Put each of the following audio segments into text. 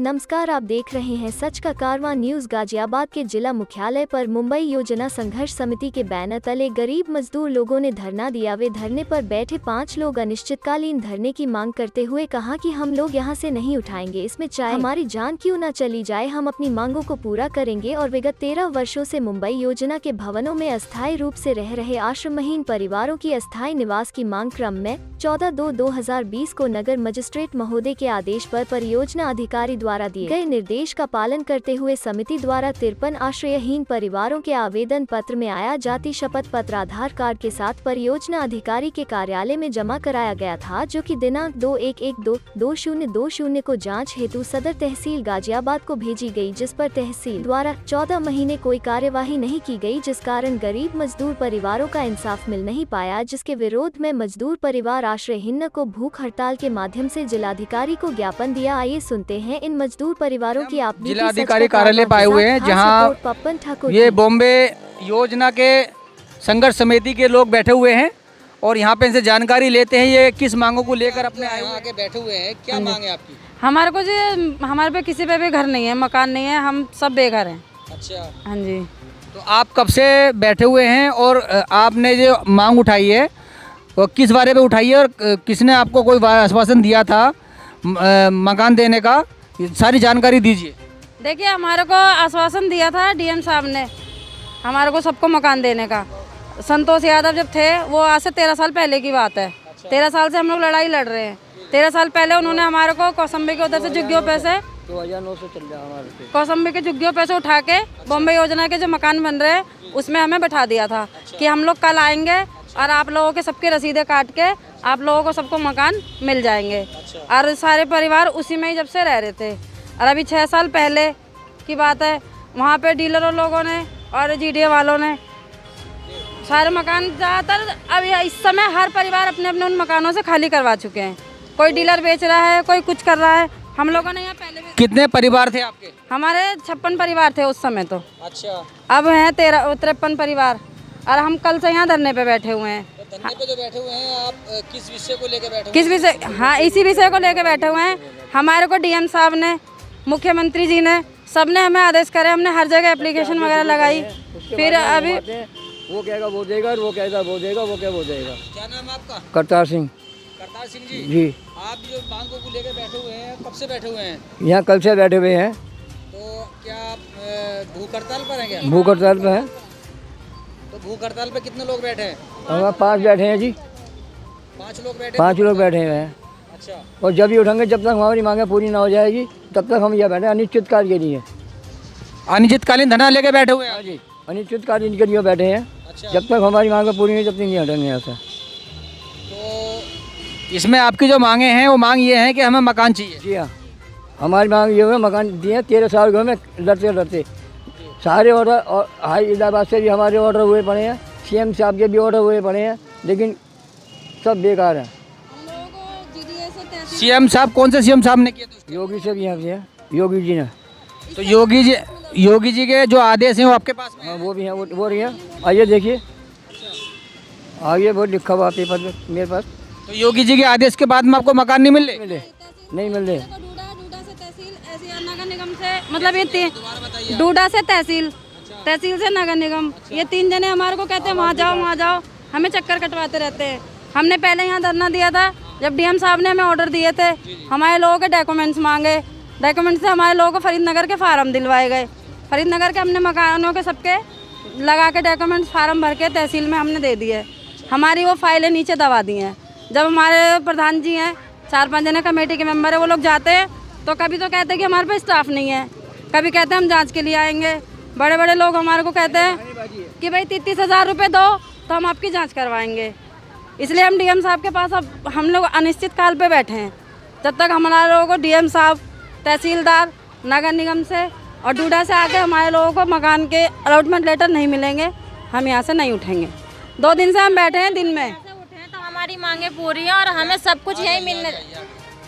नमस्कार, आप देख रहे हैं सच का कारवां न्यूज। गाजियाबाद के जिला मुख्यालय पर मुंबई योजना संघर्ष समिति के बैनर तले गरीब मजदूर लोगों ने धरना दिया। वे धरने पर बैठे 5 लोग अनिश्चितकालीन धरने की मांग करते हुए कहा कि हम लोग यहां से नहीं उठाएंगे, इसमें चाहे हमारी जान क्यों न चली जाए, हम अपनी मांगों को पूरा करेंगे। और विगत 13 वर्षों से मुंबई योजना के भवनों में अस्थायी रूप से रह रहे आश्रमहीन परिवारों की अस्थायी निवास की मांग क्रम में 14/2/2020 को नगर मजिस्ट्रेट महोदय के आदेश पर परियोजना अधिकारी द्वारा दिए गए निर्देश का पालन करते हुए समिति द्वारा 53 आश्रयहीन परिवारों के आवेदन पत्र में आया जाति शपथ पत्र आधार कार्ड के साथ परियोजना अधिकारी के कार्यालय में जमा कराया गया था, जो कि दिनांक 2/1/2020 को जांच हेतु सदर तहसील गाजियाबाद को भेजी गई, जिस पर तहसील द्वारा 14 महीने कोई कार्यवाही नहीं की गई, जिस कारण गरीब मजदूर परिवारों का इंसाफ मिल नहीं पाया, जिसके विरोध में मजदूर परिवार आश्रयहीन को भूख हड़ताल के माध्यम से जिलाधिकारी को ज्ञापन दिया। आइए सुनते हैं इन मजदूर परिवारों की आप जिलाधिकारी कार्यालय पाए हुए हैं, जहां पप्पन ठाकुर ये बॉम्बे योजना के संघर्ष समिति के लोग बैठे हुए हैं और यहाँ पे इनसे जानकारी लेते हैं ये किस मांगों को लेकर अपने आगे बैठे हुए हैं। क्या मांग है आपकी? हमारे को जी, हमारे पे किसी पे भी घर नहीं है, मकान नहीं है, हम सब बेघर हैं। अच्छा, हाँ जी। तो आप कब से बैठे हुए हैं और आपने जो मांग उठाई है वो किस बारे में उठाई है और किसने आपको कोई आश्वासन दिया था मकान देने का, सारी जानकारी दीजिए। देखिए, हमारे को आश्वासन दिया था डीएम साहब ने हमारे को सबको मकान देने का। संतोष यादव जब थे, वो आज से 13 साल पहले की बात है। 13 साल से हम लोग लड़ाई लड़ रहे हैं। 13 साल पहले उन्होंने हमारे को कौसम्बी के उधर से झुग्गियों पैसे 2009 चल रहा हमारे कौसम्बी के झुग्गियों पैसे उठा के बॉम्बे योजना के जो मकान बन रहे हैं उसमें हमें बैठा दिया था कि हम लोग कल आएंगे और आप लोगों के सबकी रसीदें काट के आप लोगों को सबको मकान मिल जाएंगे। और सारे परिवार उसी में ही जब से रह रहे थे। और अभी 6 साल पहले की बात है, वहाँ पे डीलरों लोगों ने और जीडीए वालों ने सारे मकान ज़्यादातर अभी इस समय हर परिवार अपने अपने उन मकानों से खाली करवा चुके हैं। कोई डीलर बेच रहा है, कोई कुछ कर रहा है। हम लोगों ने यहाँ पहले भी कितने परिवार थे आपके? हमारे 56 परिवार थे उस समय तो। अच्छा, अब हैं 53 परिवार और हम कल से यहाँ धरने पे बैठे हुए हैं। तो धरने पे जो बैठे हुए हैं आप किस विषय को लेकर बैठे? किस विषय? हाँ, इसी विषय को लेकर बैठे हुए हैं। हमारे को डीएम साहब ने, मुख्यमंत्री जी ने, सबने हमें आदेश करे, हमने हर जगह एप्लीकेशन वगैरह लगाई। फिर अभी वो कहेगा वो देगा, वो कहेगा वो देगा, वो क्या वो देगा। क्या नाम है आपका? करतार सिंह जी। आप जो मांगों को लेकर बैठे हुए हैं, कब से बैठे हुए हैं? यहाँ कल से बैठे हुए हैं। तो क्या आप भूख हड़ताल पर हैं क्या? भूख हड़ताल पे है। तो भूख हड़ताल पे कितने लोग बैठे हैं? हमारे 5 बैठे हैं जी। 5 लोग बैठे? 5 लोग बैठे हुए हैं। अच्छा, और जब ये उठेंगे, जब तक हमारी मांगे पूरी ना हो जाएगी तब तक हम यहाँ बैठे अनिश्चित काल के लिए। अनिश्चितकालीन धरना लेके बैठे हुए हैं जी, अनिश्चित कालीन के लिए बैठे हैं। अच्छा, जब तक हमारी मांगे पूरी नहीं, जब तक नहीं हटेंगे यहाँ से। तो इसमें आपकी जो मांगे हैं वो मांग ये है कि हमें मकान चाहिए। जी हाँ, हमारी मांग ये हुआ, मकान दिए 13 साल हुए में लड़ते लड़ते। सारे ऑर्डर और हाई इलाहाबाद से भी हमारे ऑर्डर हुए पड़े हैं, सीएम साहब के भी ऑर्डर हुए पड़े हैं, लेकिन सब बेकार है। सीएम साहब कौन से सीएम साहब ने किया था? योगी से भी यहाँ से है, योगी जी ने। तो योगी जी के जो आदेश हैं वो आपके पास में? हाँ, वो भी हैं, वो रही हैं। आइए देखिए, आइए बहुत लिखा हुआ पेपर में मेरे पास। तो योगी जी के आदेश के बाद में आपको मकान नहीं मिल रहे? नहीं मिल रहे। डूडा से तहसील, ऐसे नगर निगम से, मतलब ये डूडा से तहसील, तहसील से नगर निगम, ये 3 जने हमारे को कहते हैं वहाँ जाओ, हमें चक्कर कटवाते रहते हैं। हमने पहले यहाँ धरना दिया था जब डीएम साहब ने हमें ऑर्डर दिए थे। हमारे लोगों के डॉक्यूमेंट्स मांगे, डॉक्यूमेंट्स से हमारे लोगों को फरीदनगर के फार्म दिलवाए गए। फरीदनगर के हमने मकानों के सबके लगा के डॉक्यूमेंट्स फार्म भर के तहसील में हमने दे दिए। हमारी वो फाइलें नीचे दबा दी हैं। जब हमारे प्रधान जी हैं, 4-5 जने कमेटी के मेंबर है, वो लोग जाते हैं तो कभी तो कहते हैं कि हमारे पास स्टाफ नहीं है, कभी कहते हैं हम जांच के लिए आएंगे। बड़े बड़े लोग हमारे को कहते हैं कि भाई 33,000 रुपये दो तो हम आपकी जांच करवाएंगे। इसलिए हम डीएम साहब के पास अब हम लोग अनिश्चित काल पे बैठे हैं। जब तक हमारे लोगों को डीएम साहब, तहसीलदार, नगर निगम से और डूडा से आके हमारे लोगों को मकान के अलॉटमेंट लेटर नहीं मिलेंगे, हम यहाँ से नहीं उठेंगे। 2 दिन से हम बैठे हैं, दिन में तो हमारी मांगे पूरी हैं और हमें सब कुछ यही मिलने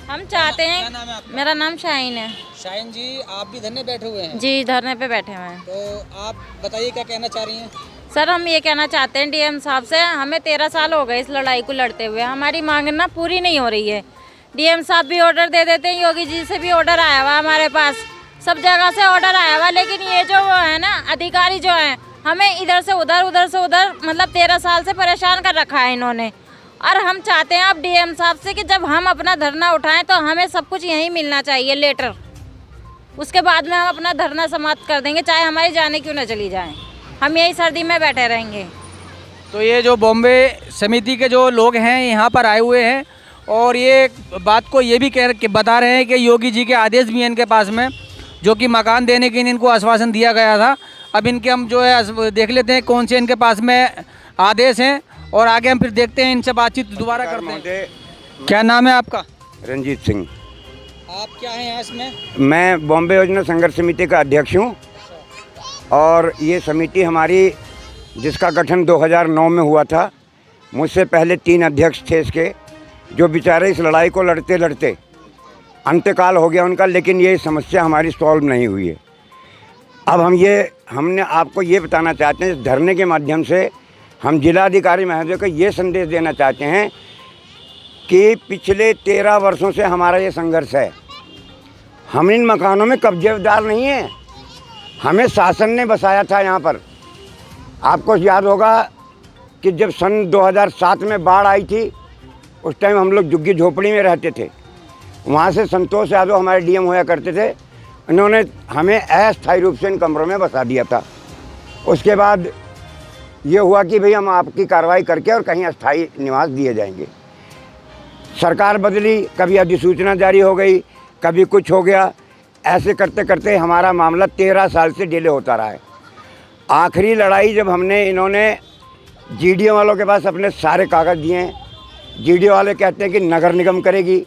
हम चाहते हैं। मेरा नाम शाहीन है। शाहीन जी, आप भी धरने बैठे हुए हैं? जी, धरने पे बैठे हुए हैं। तो आप बताइए क्या कहना चाह रही हैं? सर, हम ये कहना चाहते हैं डीएम साहब से, हमें 13 साल हो गए इस लड़ाई को लड़ते हुए, हमारी मांग ना पूरी नहीं हो रही है। डीएम साहब भी ऑर्डर दे देते हैं, योगी जी से भी ऑर्डर आया हुआ हमारे पास, सब जगह से ऑर्डर आया हुआ। लेकिन ये जो वो है ना अधिकारी जो हैं, हमें इधर से उधर मतलब 13 साल से परेशान कर रखा है इन्होंने। और हम चाहते हैं अब डीएम साहब से कि जब हम अपना धरना उठाएं तो हमें सब कुछ यहीं मिलना चाहिए लेटर, उसके बाद में हम अपना धरना समाप्त कर देंगे, चाहे हमारी जाने क्यों न चली जाए, हम यही सर्दी में बैठे रहेंगे। तो ये जो बॉम्बे समिति के जो लोग हैं यहाँ पर आए हुए हैं और ये बात को ये भी बता रहे हैं कि योगी जी के आदेश भी हैं इनके पास में, जो कि मकान देने के इनको आश्वासन दिया गया था। अब इनके हम जो है देख लेते हैं कौन से इनके पास में आदेश हैं और आगे हम फिर देखते हैं, इनसे बातचीत दोबारा करते हैं। क्या नाम है आपका? रंजीत सिंह। आप क्या हैं यहाँ इसमें? मैं बॉम्बे योजना संघर्ष समिति का अध्यक्ष हूँ और ये समिति हमारी जिसका गठन 2009 में हुआ था। मुझसे पहले 3 अध्यक्ष थे इसके, जो बेचारे इस लड़ाई को लड़ते लड़ते अंतकाल हो गया उनका, लेकिन ये समस्या हमारी सॉल्व नहीं हुई है। अब हमने आपको ये बताना चाहते हैं, इस धरने के माध्यम से हम जिलाधिकारी महोदय को ये संदेश देना चाहते हैं कि पिछले 13 वर्षों से हमारा ये संघर्ष है। हम इन मकानों में कब्जेदार नहीं हैं, हमें शासन ने बसाया था यहाँ पर। आपको याद होगा कि जब सन 2007 में बाढ़ आई थी, उस टाइम हम लोग झुग्गी झोपड़ी में रहते थे। वहाँ से संतोष यादव हमारे डीएम होया करते थे, उन्होंने हमें अस्थायी रूप से इन कमरों में बसा दिया था। उसके बाद ये हुआ कि भाई हम आपकी कार्रवाई करके और कहीं अस्थायी निवास दिए जाएंगे। सरकार बदली, कभी अधिसूचना जारी हो गई, कभी कुछ हो गया, ऐसे करते करते हमारा मामला 13 साल से डिले होता रहा है। आखिरी लड़ाई जब इन्होंने जीडीओ वालों के पास अपने सारे कागज़ दिए हैं, जीडीओ वाले कहते हैं कि नगर निगम करेगी,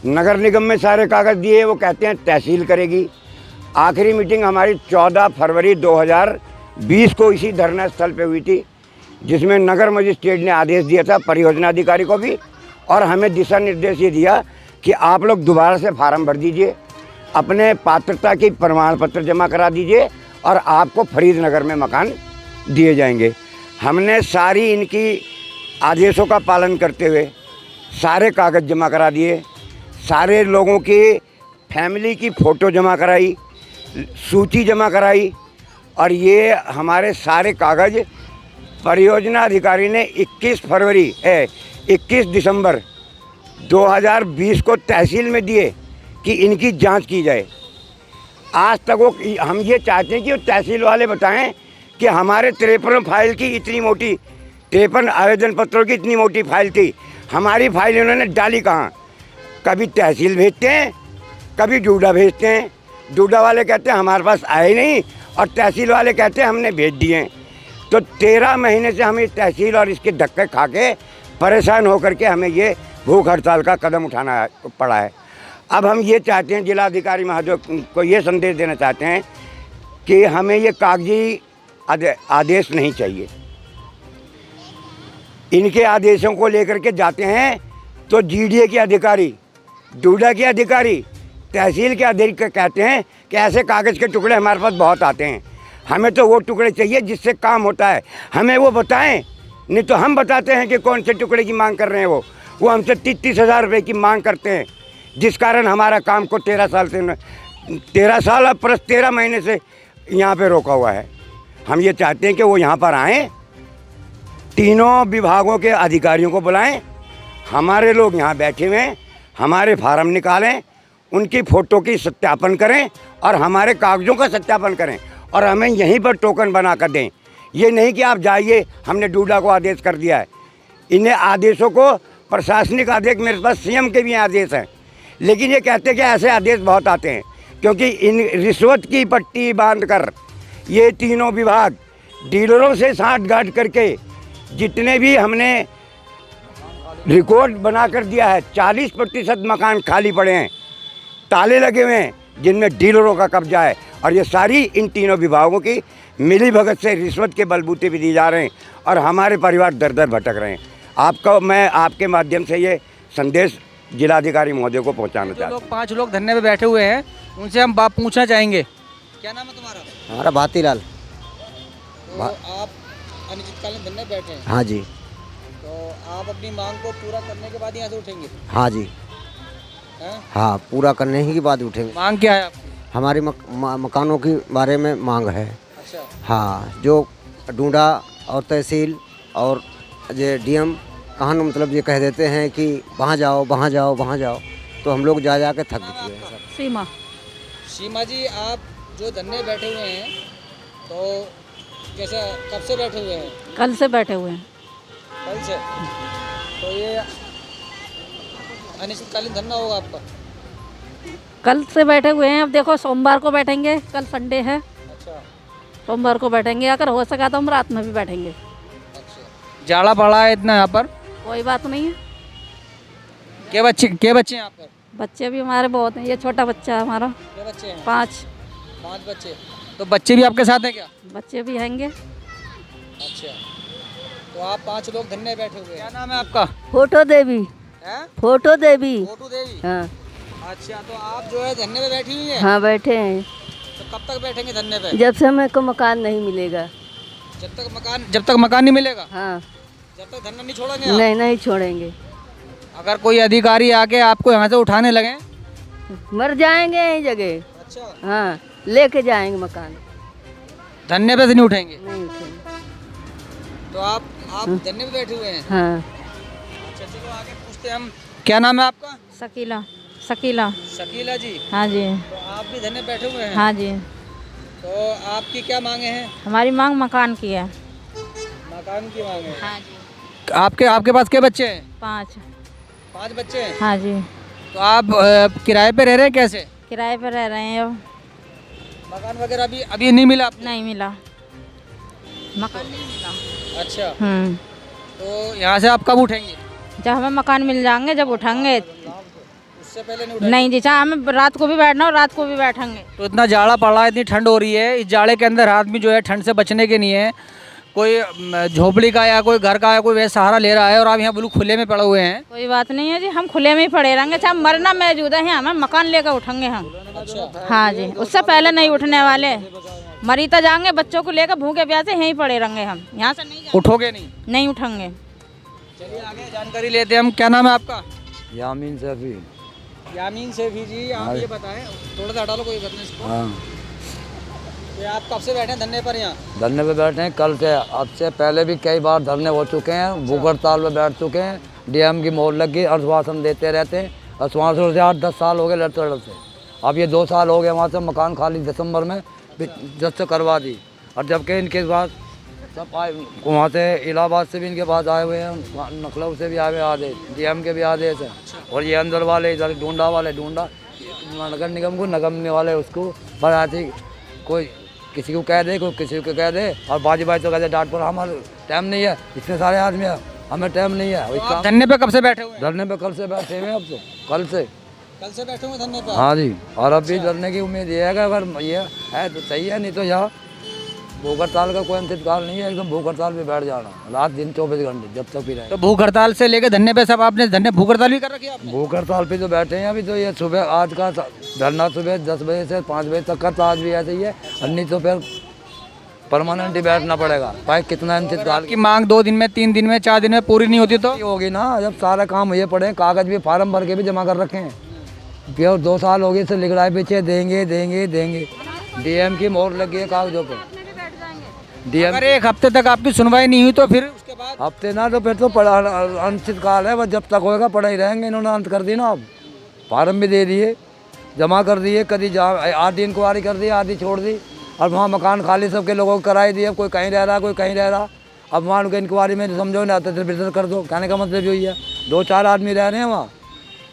नगर निगम में सारे कागज़ दिए, वो कहते हैं तहसील करेगी। आखिरी मीटिंग हमारी 14 फरवरी 2020 को इसी धरना स्थल पे हुई थी, जिसमें नगर मजिस्ट्रेट ने आदेश दिया था परियोजना अधिकारी को भी, और हमें दिशा निर्देश ये दिया कि आप लोग दोबारा से फार्म भर दीजिए, अपने पात्रता की प्रमाण पत्र जमा करा दीजिए और आपको फरीदनगर में मकान दिए जाएंगे। हमने सारी इनकी आदेशों का पालन करते हुए सारे कागज़ जमा करा दिए, सारे लोगों की फैमिली की फ़ोटो जमा कराई, सूची जमा कराई, और ये हमारे सारे कागज़ परियोजना अधिकारी ने 21 दिसंबर 2020 को तहसील में दिए कि इनकी जांच की जाए। आज तक हम ये चाहते हैं कि वो तहसील वाले बताएं कि हमारे 53 फाइल की इतनी मोटी 53 आवेदन पत्रों की इतनी मोटी फाइल थी, हमारी फाइल इन्होंने डाली कहाँ? कभी तहसील भेजते हैं, कभी डूडा भेजते हैं, डूडा वाले कहते हैं हमारे पास आए नहीं, और तहसील वाले कहते हैं हमने भेज दिए। तो 13 महीने से हमें तहसील और इसके धक्के खा के परेशान होकर के हमें ये भूख हड़ताल का कदम उठाना पड़ा है। अब हम ये चाहते हैं, जिलाधिकारी महोदय को ये संदेश देना चाहते हैं कि हमें ये कागजी आदेश नहीं चाहिए। इनके आदेशों को लेकर के जाते हैं तो जीडीए के अधिकारी, डूडा के अधिकारी, तहसील के अधिकारी कहते हैं कि ऐसे कागज़ के टुकड़े हमारे पास बहुत आते हैं, हमें तो वो टुकड़े चाहिए जिससे काम होता है, हमें वो बताएं। नहीं तो हम बताते हैं कि कौन से टुकड़े की मांग कर रहे हैं। वो हमसे 30-30 हज़ार रुपये की मांग करते हैं, जिस कारण हमारा काम को 13 साल अब प्लस 13 महीने से यहाँ पे रोका हुआ है। हम ये चाहते हैं कि वो यहाँ पर आएँ, तीनों विभागों के अधिकारियों को बुलाएं, हमारे लोग यहाँ बैठे हुए हैं, हमारे फार्म निकालें, उनकी फ़ोटो की सत्यापन करें और हमारे कागज़ों का सत्यापन करें और हमें यहीं पर टोकन बना कर दें। ये नहीं कि आप जाइए, हमने डूडा को आदेश कर दिया है। इन्हें आदेशों को प्रशासनिक आदेश, मेरे पास सीएम के भी आदेश हैं, लेकिन ये कहते हैं कि ऐसे आदेश बहुत आते हैं, क्योंकि इन रिश्वत की पट्टी बांधकर ये तीनों विभाग डीलरों से साठ-गांठ करके जितने भी हमने रिकॉर्ड बना कर दिया है, 40% मकान खाली पड़े हैं, ताले लगे हुए हैं, जिनमें डीलरों का कब्जा है, और ये सारी इन तीनों विभागों की मिली भगत से रिश्वत के बलबूते भी दिए जा रहे हैं और हमारे परिवार दर दर भटक रहे हैं। आपको मैं आपके माध्यम से ये संदेश जिलाधिकारी महोदय को पहुंचाना चाहता हूँ। 5 लोग धरने पे बैठे हुए हैं, उनसे हम बात पूछना चाहेंगे। क्या नाम है तुम्हारा? हमारा भातीलाल। तो आप अनिश्चितकालीन धरने बैठे हैं? हाँ जी। तो आप अपनी मांग को पूरा करने के बाद यहाँ से उठेंगे? हाँ जी। हाँ, पूरा करने ही के बाद उठेंगे। मांग क्या है आपकी? हमारी मकानों के बारे में मांग है। अच्छा, हाँ, जो डूडा और तहसील और ये डीएम कहाँ मतलब ये कह देते हैं कि वहाँ जाओ वहाँ जाओ वहाँ जाओ, तो हम लोग जा के थक चुके हैं सर। सीमा सीमा जी, आप जो धरने बैठे हुए हैं तो कैसे, कब से बैठे हुए हैं? कल से बैठे हुए हैं। कल से। तो ये अनिश्चितकालीन धरना होगा आपका? कल से बैठे हुए हैं। अब देखो सोमवार को बैठेंगे, कल संडे है, अच्छा सोमवार को बैठेंगे। अगर हो सका तो हम रात में भी बैठेंगे। अच्छा। जाड़ा पड़ा है इतना यहाँ पर? कोई बात नहीं है। के बच्चे हैं यहाँ पर? बच्चे भी हमारे बहुत हैं। ये छोटा बच्चा है हमारा, के बच्चे हैं? 5 बच्चे। तो बच्चे भी आपके साथ हैं क्या? बच्चे भी हैंगे। अच्छा, तो आप 5 लोग धरने बैठे हुए हैं। क्या नाम है आपका? फोटो देवी। है? फोटो देवी। फोटू देवी। हाँ अच्छा, तो आप जो है धरने पे बैठी हुई हैं? हाँ बैठे हैं। तो कब तक बैठेंगे धरने पे? जब से हमें को मकान नहीं मिलेगा। जब तक मकान नहीं मिलेगा? हाँ। जब तक धरना नहीं छोड़ेंगे आप? नहीं नहीं छोड़ेंगे। अगर कोई अधिकारी आके आपको यहाँ से उठाने लगे? मर जाएंगे यही जगह। अच्छा, हाँ, लेके जाएंगे मकान। धरने पे से नहीं उठेंगे? नहीं उठेंगे। तो आप धरने पे बैठे हुए हैं? हाँ। अच्छा, चलो आगे पूछते हैं हम। क्या नाम है आपका? शकीला। शकीला। शकीला जी। हाँ जी। तो आप भी धरने बैठे हुए हैं? हाँ जी। तो आपकी क्या मांगे हैं? हमारी मांग मकान की है। मकान की मांगे हैं? हाँ जी। आपके पास क्या बच्चे हैं? 5 बच्चे हैं? हाँ जी। तो आप किराए पे रह रहे हैं कैसे? किराए पर रह रहे हैं। अब मकान वगैरह अभी नहीं मिला आपको? नहीं मिला, मकान नहीं मिला। अच्छा, हम्म। तो यहाँ से आप कब उठेंगे? जब हमें मकान मिल जाएंगे जब उठेंगे। उससे पहले नहीं उठेंगे? नहीं जी, चाहे हमें रात को भी बैठना हो रात को भी बैठेंगे। तो इतना जाड़ा पड़ रहा है, इतनी ठंड हो रही है, इस जाड़े के अंदर आदमी जो है ठंड से बचने के लिए कोई झोपड़ी का या कोई घर का या कोई वैसा सहारा ले रहा है, और आप यहाँ बिल्कुल खुले में पड़े हुए हैं। कोई बात नहीं है जी, हम खुले में ही पड़े रहेंगे, चाहे मरना मौजूद है। हमें मकान लेकर उठेंगे हम। अच्छा, हाँ जी, उससे पहले नहीं उठने वाले। मरी तो जाएंगे, बच्चों को लेकर भूखे प्यासे यहीं पड़े रहेंगे हम। यहाँ से नहीं उठोगे नहीं? नहीं उठेंगे। चलिए आगे जानकारी लेते हैं हम। क्या नाम है आपका? यामीन सैफी। यामीन सैफी जी, आप ये बताएं, थोड़ा सा हटा लो, कोई बात नहीं इसको। हाँ, तो आप कब से बैठे हैं धरने पर यहाँ? धरने पे बैठे हैं कल से। अब से पहले भी कई बार धरने हो चुके हैं, भूख हड़ताल में बैठ चुके हैं। डीएम की मोहर लग गई, आश्वासन देते रहते हैं। आश्वासन से 8-10 साल हो गए लड़ते लड़ते। अब ये 2 साल हो गए वहाँ से मकान खाली दिसंबर में जब से करवा दी। और जबकि इनके पास सब आए, वहाँ से इलाहाबाद से भी इनके पास आए हुए हैं, लखनऊ से भी आए हुए आदेश, डीएम के भी आदेश हैं। और ये अंदर वाले इधर ढूंढा नगर निगम को, नगम वाले उसको बढ़ाती, कोई किसी को कह दे, कोई किसी को कह दे। और बाजी तो कहते डांट पर, हमारे टाइम नहीं है, इतने सारे आदमी है, हमें टाइम नहीं है। तो आप धरने पे कब से बैठे हुए हैं? धरने पे कल से बैठे हुए हैं। अब तो कल से बैठे हुए धरने पे? हाँ जी। और अब भी धरने की उम्मीद ये है कि अगर ये है तो सही है, नहीं तो यहाँ भूख हड़ताल का कोई अंतिमकाल नहीं है। एकदम भूख हड़ताल पे बैठ जाना, रात दिन 24 घंटे जब तक भी रहे। तो भूख हड़ताल से लेके धरने पे सब आपने भूख हड़ताल भी कर रखी है आपने? भूख हड़ताल पे तो बैठे हैं अभी। तो ये सुबह आज का धरना सुबह 10 बजे से 5 बजे तक का, तो आज भी ऐसे ही है। और नहीं तो फिर परमानेंट ही बैठना पड़ेगा। भाई कितना अंतिमकाल की मांग 2 दिन में, 3 दिन में, 4 दिन में पूरी नहीं होती तो होगी ना। जब सारा काम ये पड़े, कागज भी फार्म भर के भी जमा कर रखे हैं। फिर 2 साल हो गए इसे लिख रहा है पीछे, देंगे देंगे देंगे। डीएम की मोहर लगी है कागजों पे। डीएम अगर 1 हफ्ते तक आपकी सुनवाई नहीं हुई तो फिर उसके बाद? हफ्ते ना, तो फिर तो पड़ा अनिश्चित काल है। बस जब तक होएगा पड़ा ही रहेंगे। इन्होंने अंत कर दी ना। अब फार्म भी दे दिए, जमा कर दिए, कभी आधी इंक्वायरी कर दी, आधी छोड़ दी। और वहाँ मकान खाली सबके लोगों को कराई दिए। कोई कहीं रह रहा, कोई कहीं रह रहा। अब वहाँ उनके इंक्वायरी में समझो ना, तो बिजनेस कर दो। कहने का मतलब यही है। 2-4 आदमी रह रहे हैं वहाँ,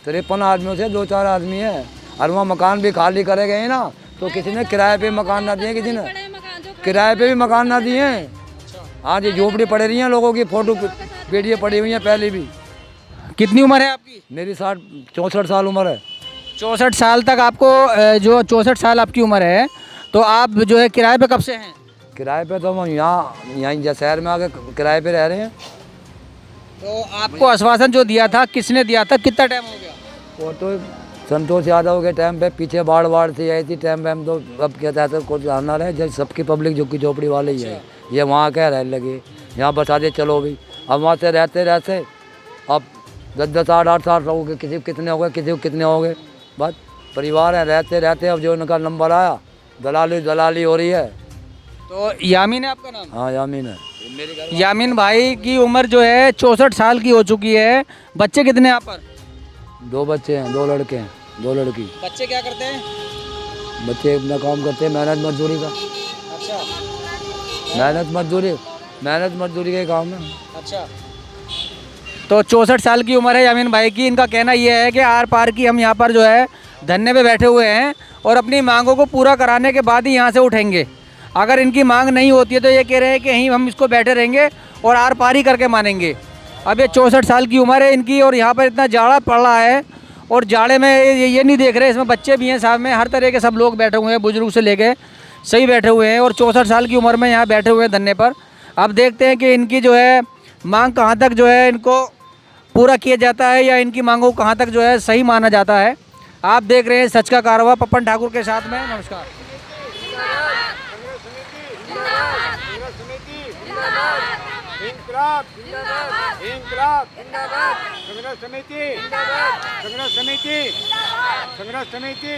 53 आदमियों से 2-4 आदमी है। और वहाँ मकान भी खाली करे गए ना, तो किसी ने किराए पे मकान ना दिए, किसी ने किराए पे भी मकान ना दिए। आज ये झोपड़ी पड़ रही हैं लोगों की, फोटो वीडियो पड़ी हुई हैं पहले भी। कितनी उम्र है आपकी? मेरी 64 साल उम्र है। 64 साल तक आपको, जो 64 साल आपकी उम्र है, तो आप जो है किराए पे कब से हैं? किराए पे तो हम यहाँ शहर में आके किराए पे रह रहे हैं। तो आपको आश्वासन जो दिया था, किसने दिया था, कितना टाइम हो गया? वो तो संतोष यादव के टाइम पे, पीछे बाढ़ सी आई थी टाइम पे। हम तो अब कहता था कुछ आना रहे, जब सबकी पब्लिक जो की झोपड़ी वाले ही है। ये वहाँ कह रहे लगे, यहाँ बता दे चलो भी। अब वहाँ से रहते रहते अब 10-10, 8-8 साल हो गए, किसी को कितने हो गए, किसी को कितने हो गए। बस परिवार है, रहते रहते अब जो उनका नंबर आया दलाली हो रही है। तो यामीन है आपका नाम? हाँ यामीन है। यामीन भाई की उम्र जो है 64 साल की हो चुकी है। बच्चे कितने हैं आप पर? 2 बच्चे हैं, 2 लड़के हैं, 2 लड़की। बच्चे क्या करते हैं? बच्चे अपना काम करते हैं मेहनत मजदूरी का। अच्छा। मेहनत मजदूरी के काम है। अच्छा। तो 64 साल की उम्र है यामीन भाई की। इनका कहना यह है कि आर पार की हम यहाँ पर जो है धरने पे बैठे हुए हैं और अपनी मांगों को पूरा कराने के बाद ही यहाँ से उठेंगे। अगर इनकी मांग नहीं होती है तो ये कह रहे हैं कि यहीं हम इसको बैठे रहेंगे और आर पार ही करके मानेंगे। अब ये 64 साल की उम्र है इनकी और यहाँ पर इतना जाड़ा पड़ रहा है और जाड़े में ये नहीं देख रहे, इसमें बच्चे भी हैं साथ में, हर तरह के सब लोग बैठे हुए हैं, बुजुर्ग से लेके सही बैठे हुए हैं और 64 साल की उम्र में यहाँ बैठे हुए हैं धरने पर। अब देखते हैं कि इनकी जो है मांग कहाँ तक जो है इनको पूरा किया जाता है या इनकी मांगों को कहाँ तक जो है सही माना जाता है। आप देख रहे हैं सच का कारवा पप्पन ठाकुर के साथ में। नमस्कार। संघर्ष समिति